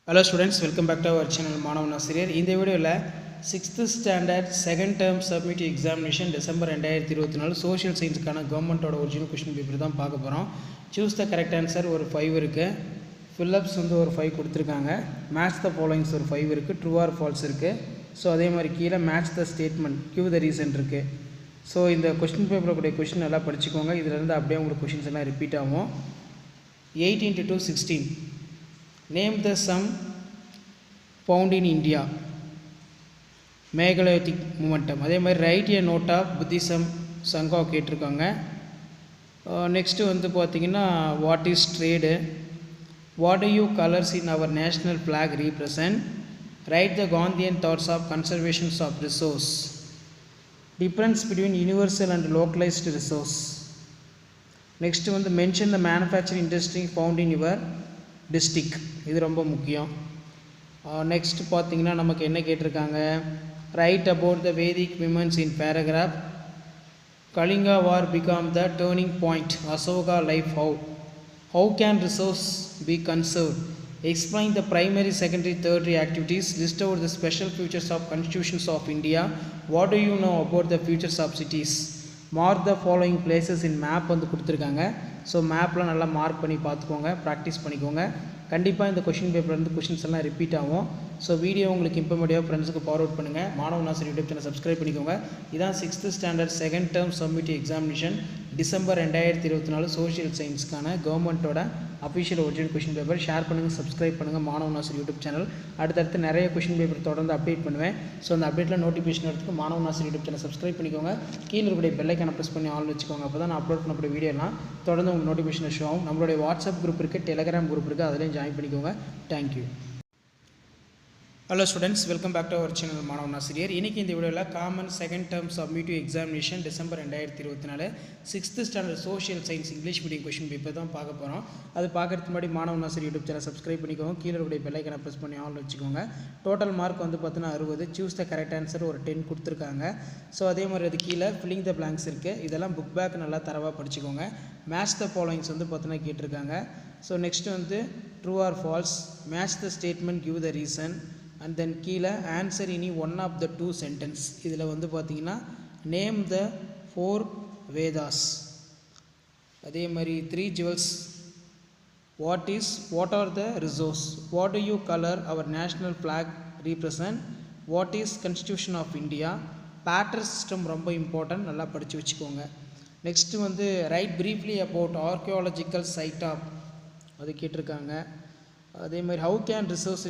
Hello students, welcome back to our channel மாணவன் ஆசிரியர். இந்த வீடியோவில் 6th standard second term submit examination December 2024 social சயின்ஸுக்கான கவர்மெண்ட்டோட ஒரிஜினல் கொஸ்டின் பேப்பர் தான் பார்க்க போகிறோம். சூஸ் த கரெக்ட் ஆன்சர் ஒரு 5 இருக்குது, ஃபில்லப்ஸ் வந்து ஒரு 5 கொடுத்துருக்காங்க, மேட்ச் த ஃபாலோயிங்ஸ் ஒரு 5 இருக்குது, ட்ரூ ஆர் ஃபால்ஸ் இருக்குது. ஸோ அதே மாதிரி கீழே match the statement give the reason இருக்குது. ஸோ இந்த கொஸ்டின் பேப்பரை கூடிய கொஸ்டின் நல்லா படிச்சுக்கோங்க. இதிலேருந்து அப்படியே உங்களுக்கு கொஸ்டின்ஸ் எல்லாம் ரிப்பீட் ஆகும். 8 × 2 16. Name the sum found in India. Megalithic momentum. அதே மாதிரி write a note of Buddhism Sangha கேட்டிருக்காங்க. நெக்ஸ்ட்டு வந்து பார்த்திங்கன்னா what is trade, what do you colours in our national flag represent, write the Gandhian thoughts of conservations of resource, difference between universal and localised resource. Next வந்து mention the manufacturing industry found in your district. இது ரொம்ப முக்கியம். Next பார்த்திங்கன்னா நமக்கு என்ன கேட்டிருக்காங்க, write about the Vedic women's in paragraph, Kalinga war become the turning point, Ashoka life how can resource be conserve, explain the primary secondary tertiary activities, list out the special features of constitutions of India, what do you know about the features of cities, mark the following places in map வந்து கொடுத்துருக்காங்க. So மேப்பில் நல்லா mark பண்ணி பார்த்துக்கோங்க, practice பண்ணிக்கோங்க. கண்டிப்பாக இந்த question பேப்பர்லேருந்து questions எல்லாம் ரிப்பீட் ஆகும். ஸோ வீடியோ உங்களுக்கு இன்ஃபர்மேட்டிவாக ஃப்ரெண்ட்ஸுக்கு ஃபார்வர்ட் பண்ணுங்கள். மாணவன் ஆசிரியர் யூடியூப் சேனல் சப்ஸ்கிரைப் பண்ணிக்கோங்க. இதான் 6th standard second term submit examination December 2024 social சயின்ஸ்க்கான கவர்மெண்ட்டோட official original question paper. Share பண்ணுங்கள், சப்ஸ்கிரைப் பண்ணுங்கள் மாணவன் ஆசிரியர் யூடியூப் சேனல். அடுத்தடுத்து நிறைய கொஷின் பேப்பர் தொடர்ந்து அப்டேட் பண்ணுவேன். ஸோ அந்த அப்டேட்டில் நோட்டிஃபிகேஷன் எடுத்துக்கு மாணவன் ஆசிரியர் யூடியூப் சேனல் சப்ஸ்கிரைப் பண்ணிக்கோங்க. கீழே இருக்கக்கூடிய பெல்லைக்கான ப்ரெஸ் பண்ணி ஆல் வச்சுக்கோங்க. அப்போ தான் நான் அப்லோட் பண்ணக்கூடிய வீடியோலாம் தொடர்ந்து உங்களுக்கு நோட்டிஃபிகேஷன் ஷோ ஆகும். நம்மளுடைய வாட்ஸ்அப் குரூப் இருக்குது, டெலிகிராம் குரூப் இருக்குது, அதிலையும் ஜாயின் பண்ணிக்கோங்க. Thank you. Hello students, welcome back to our channel Manavan Asiriyar. இன்றைக்கி இந்த வீடியோவில் common second term summative examination December 2024 6th standard social science English medium question paper தான் பார்க்க போகிறோம். அது பார்க்குறதுக்கு முன்னாடி மாணவன் ஆசிரியர் யூடியூப் சேனல் சப்ஸ்கிரைப் பண்ணிக்கோங்க. கீழே இருக்கக்கூடிய பெல்லைக்கான ப்ரெஸ் பண்ணி ஆல் வச்சுக்கோங்க. டோட்டல் மார்க் வந்து பார்த்தீங்கன்னா 60. சூஸ் த கரெக்ட் ஆன்சர் ஒரு 10 கொடுத்துருக்காங்க. ஸோ அதே மாதிரி அது கீழே ஃபில்லிங் த பிளாங்க்ஸ் இருக்குது. இதெல்லாம் புக் பேக் நல்லா தரவாக படிச்சுக்கோங்க. மேட்ச் த ஃபாலோயிங்ஸ் வந்து பார்த்தீங்கன்னா கேட்டிருக்காங்க. ஸோ நெக்ஸ்ட்டு வந்து true or falls, match the statement give the reason, and then கீழே ஆன்சர் இனி ஒன் ஆஃப் த 2 சென்டென்ஸ். இதில் வந்து பார்த்திங்கன்னா நேம் த 4 வேதாஸ், அதே மாதிரி 3 jewels, what are the resource, what do you colour our national flag represent, what is constitution of India, பேட்டர் system ரொம்ப important, நல்லா படித்து வச்சுக்கோங்க. நெக்ஸ்ட்டு வந்து write briefly about archaeological site of அது கேட்டிருக்காங்க. அதே மாதிரி how can resource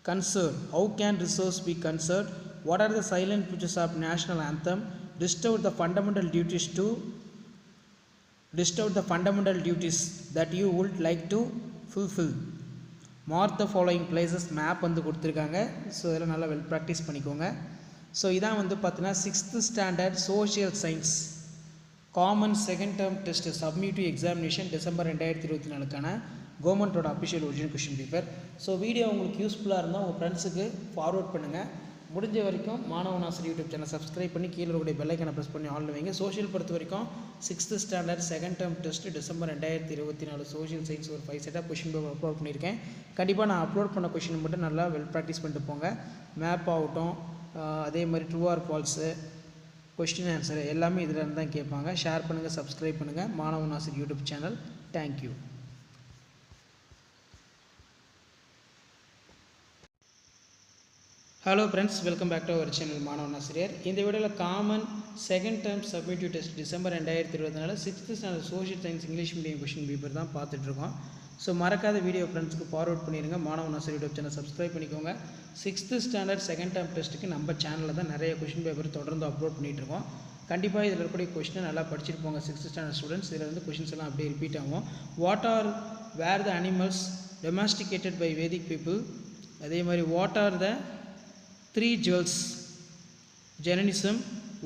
conserved, how can resource be conserved, what are the silent features of national anthem, list out the fundamental duties that you would like to fulfill, mark the following places. Map வந்து கொடுத்துருக்காங்க. So இதெல்லாம் நல்லா well practice பண்ணிக்கோங்க. So இதான் வந்து பார்த்தீங்கன்னா 6th standard social science common second term test summative examination December 2024க்கான கவர்மெண்ட்டோட official original question paper. So video உங்களுக்கு யூஸ்ஃபுல்லாக இருந்தால் உங்கள் ஃப்ரெண்ட்ஸுக்கு ஃபார்வர்ட் பண்ணுங்கள். முடிஞ்ச வரைக்கும் மாணவன் ஆசிரியர் யூடியூப் சேனல் சப்ஸ்கிரைப் பண்ணி கீழே இருக்கக்கூடிய பெல்லைக்கான ப்ரெஸ் பண்ணி ஆல் வைங்க. சோஷியல் பொறுத்த வரைக்கும் 6th standard second term test December 2024 social science ஒரு 5 செட்டாக கொஷின் பேப்பர் அப்லோட் பண்ணியிருக்கேன். கண்டிப்பாக நான் அப்லோட் பண்ண கொஷின் மட்டும் நல்லா வெல் ப்ராக்டிஸ் பண்ணிட்டு போங்க. மேப் ஆகட்டும், அதே மாதிரி true R falls, question answer எல்லாமே இதில் இருந்து தான் கேட்பாங்க. ஷேர் பண்ணுங்கள், சப்ஸ்கிரைப் பண்ணுங்கள் மாணவன் ஆசிரியர் YouTube channel. Thank you. Hello friends, welcome back to our channel Manavan Asiriyar. இந்த வீடியோவில் common second term summative test December 2024 6th standard social science English medium question paper தான் பார்த்துட்ருக்கோம். ஸோ மறக்காத வீடியோ ஃப்ரெண்ட்ஸுக்கு ஃபார்வர்ட் பண்ணிடுங்க. மாணவன் ஆசிரியர் யூடியூப் சேனல் சப்ஸ்கிரைப் பண்ணிக்கோங்க. 6th ஸ்டாண்டர்ட் செகண்ட் டேர்ம் டெஸ்ட்டுக்கு நம்ம சேனலில் தான் நிறைய கொஷின் பேப்பர் தொடர்ந்து அப்லோட் பண்ணிகிட்ருக்கோம். கண்டிப்பாக இதில் இருக்கக்கூடிய கொஷினை நல்லா படிச்சுட்டு போங்க 6th ஸ்டாண்டர்ட் ஸ்டூடெண்ட்ஸ். இதில் வந்து கொஷின்ஸ் எல்லாம் அப்படியே ரிப்பீட் ஆகும். What are where the animals domesticated by Vedic people, அதே மாதிரி what are the 3 jewels Jainism,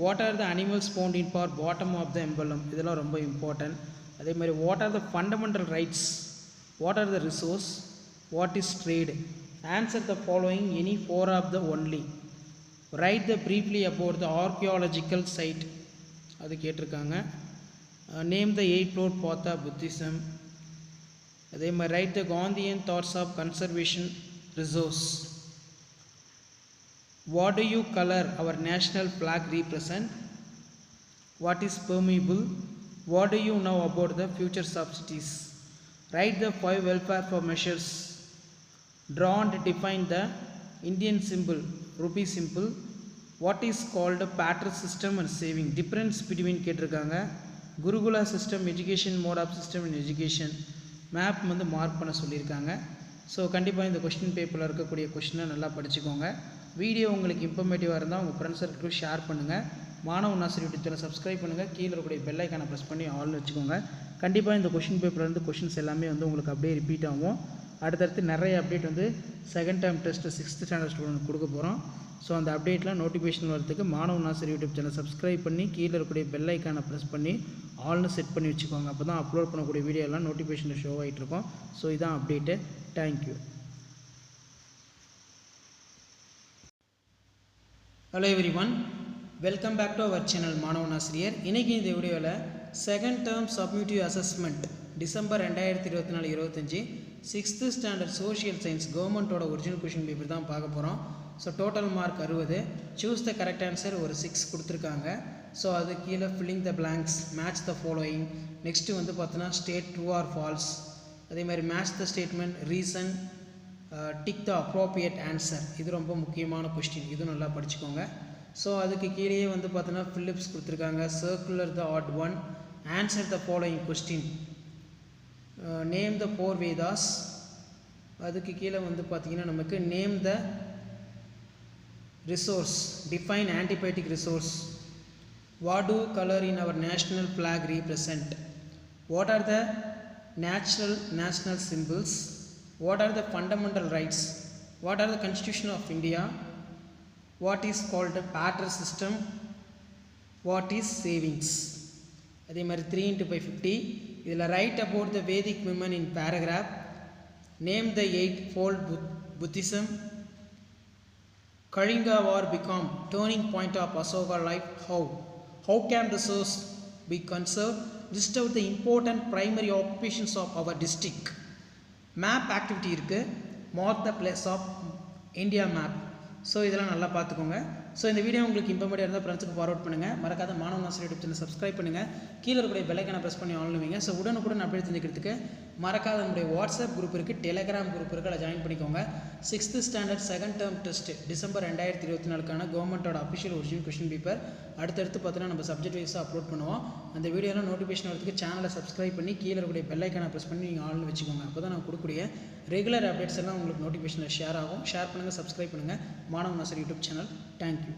what are the animals found in for bottom of the emblem, இதெல்லாம் ரொம்ப இம்பார்ட்டன்ட். அதே மாதிரி what are the fundamental rights, what are the resource, what is trade, answer the following any 4 of the only, write the briefly about the archaeological site அது கேட்டிருக்காங்க. Name the 8 road path of Buddhism, அதே மாதிரி write the Gandhian thoughts of conservation resource. What do you color our national flag represent? What is permeable? What do you know about the future subsidies? Write the 5 welfare for measures. Draw and define the Indian symbol, rupee symbol. What is called a pattern system and saving? Difference between கேட்டிருக்காங்க. Gurukula system, education, mode of system in education. Map வந்து mark பண்ண சொல்லியிருக்காங்க. So கண்டிப்பாக இந்த question பேப்பரில் இருக்கக்கூடிய கொஸ்டினை நல்லா படிச்சுக்கோங்க. வீடியோ உங்களுக்கு இன்ஃபர்மேட்டிவாக இருந்தால் உங்கள் ஃப்ரெண்ட்ஸ் சர்க்கிளுக்கு ஷேர் பண்ணுங்கள். மாணவ நாசர் யூடியூப் சேனல் சப்ஸ்கிரைப் பண்ணுங்கள். கீழே இருக்கக்கூடிய பெல் ஐக்கானை ப்ரெஸ் பண்ணி ஆல்னு வச்சுக்கோங்க. கண்டிப்பாக இந்த கொஸ்டின் பேப்பர்லேருந்து கொஸ்டின்ஸ் எல்லாமே வந்து உங்களுக்கு அப்படியே ரிப்பீட் ஆகும். அடுத்தடுத்து நிறைய அப்டேட் வந்து second term test 6th standard student கொடுக்க போகிறோம். ஸோ அந்த அப்டேட்லாம் நோட்டிஃபிகேஷன் வரதுக்கு மாணவ நாசர் யூடியூப் சேனல் சப்ஸ்கிரைப் பண்ணி கீழே இருக்கக்கூடிய பெல் ஐக்கானை ப்ரெஸ் பண்ணி ஆல்னு செட் பண்ணி வச்சுக்கோங்க. அப்போ தான் அப்லோட் பண்ணக்கூடிய வீடியோலாம் நோட்டிஃபிகேஷனில் ஷோ ஆகிட்ருக்கோம். ஸோ இதான் update. Thank you. Hello everyone, welcome back to our channel Manavan Asiriyar. இன்றைக்கி இந்த வீடியோவில் second term summative assessment December 2024-25 6th standard social science கவர்மெண்ட்டோட ஒரிஜினல் கொஷின் பேப்பர் தான் பார்க்க போகிறோம். So total mark 60. Choose the correct answer ஒரு 6 கொடுத்துருக்காங்க. ஸோ அது கீழே filling the blanks, match the following. Next வந்து பார்த்தோன்னா ஸ்டேட் ட்ரூ ஆர் ஃபால்ஸ். அதே மாதிரி match the statement, reason, tick the appropriate answer. இது ரொம்ப முக்கியமான கொஸ்டின், இதுவும் நல்லா படிச்சுக்கோங்க. ஸோ அதுக்கு கீழேயே வந்து பார்த்தோன்னா ஃபிலிப்ஸ் கொடுத்துருக்காங்க. Circle the odd one, answer the following question, name the 4 Vedas. அதுக்கு கீழே வந்து பார்த்திங்கன்னா நமக்கு name the resource, define antibiotic resource. What do colour in our national flag represent? What are the national symbols? What are the fundamental rights? What are the Constitution of India? What is called a barter system? What is savings? அதே மாதிரி 3 into 550. இதில் write about the Vedic women in paragraph. Name the 8-fold Buddhism. Kalinga war become turning point of Asoka life. How can resource be conserved? List out the important primary occupations of our district. Map activity இருக்குது. Mark the place of India map. So இதெல்லாம் நல்லா பார்த்துக்கோங்க. So இந்த video உங்களுக்கு இன்ஃபர்மேட்டிவாக இருந்தால் ஃப்ரெண்ட்ஸுக்கு forward பண்ணுங்கள். மறக்காத மாணவ நாசர் யூடியூப் சேனல் சப்ஸ்கிரைப் பண்ணுங்கள். கீழே இருக்கக்கூடிய பெல் ஐக்கானை ப்ரெஸ் பண்ணி ஆன் பண்ணுவீங்க. ஸோ உடனுக்குடன் அப்டேட் தெரிஞ்சுக்கிறதுக்கு மறக்காத நம்முடைய வாட்ஸ்அப் குரூப் இருக்குது, டெலிகிராம் குரூப் இருக்குது, அதை ஜாயின் பண்ணிக்கோங்க. 6th standard second term test December 2024 கவர்மெண்ட்டோட அஃபிஷியல் ஒரிஜினல் கொஸ்டின் பேப்பர் அடுத்தடுத்து பார்த்தோன்னா நம்ம சப்ஜெக்ட் வைஸாக அப்லோட் பண்ணுவோம். அந்த வீடியோலாம் நோட்டிஃபிகேஷன் வரதுக்கு சேனலை சப்ஸ்கிரைப் பண்ணி கீழே இருக்கக்கூடிய பெல் ஐக்கானை ப்ரெஸ் பண்ணி நீங்கள் ஆன் வச்சுக்கோங்க. அப்போ தான் நான் கொடுக்கக்கூடிய ரெகுலர் அப்டேட்ஸ் எல்லாம் உங்களுக்கு நோட்டிஃபிகேஷனில் ஷேர் ஆகும். ஷேர் பண்ணுங்கள், சப்ஸ்கிரைப் பண்ணுங்கள். மாணவ நாசர் யூடியூப் சேனல். தேங்க்யூ.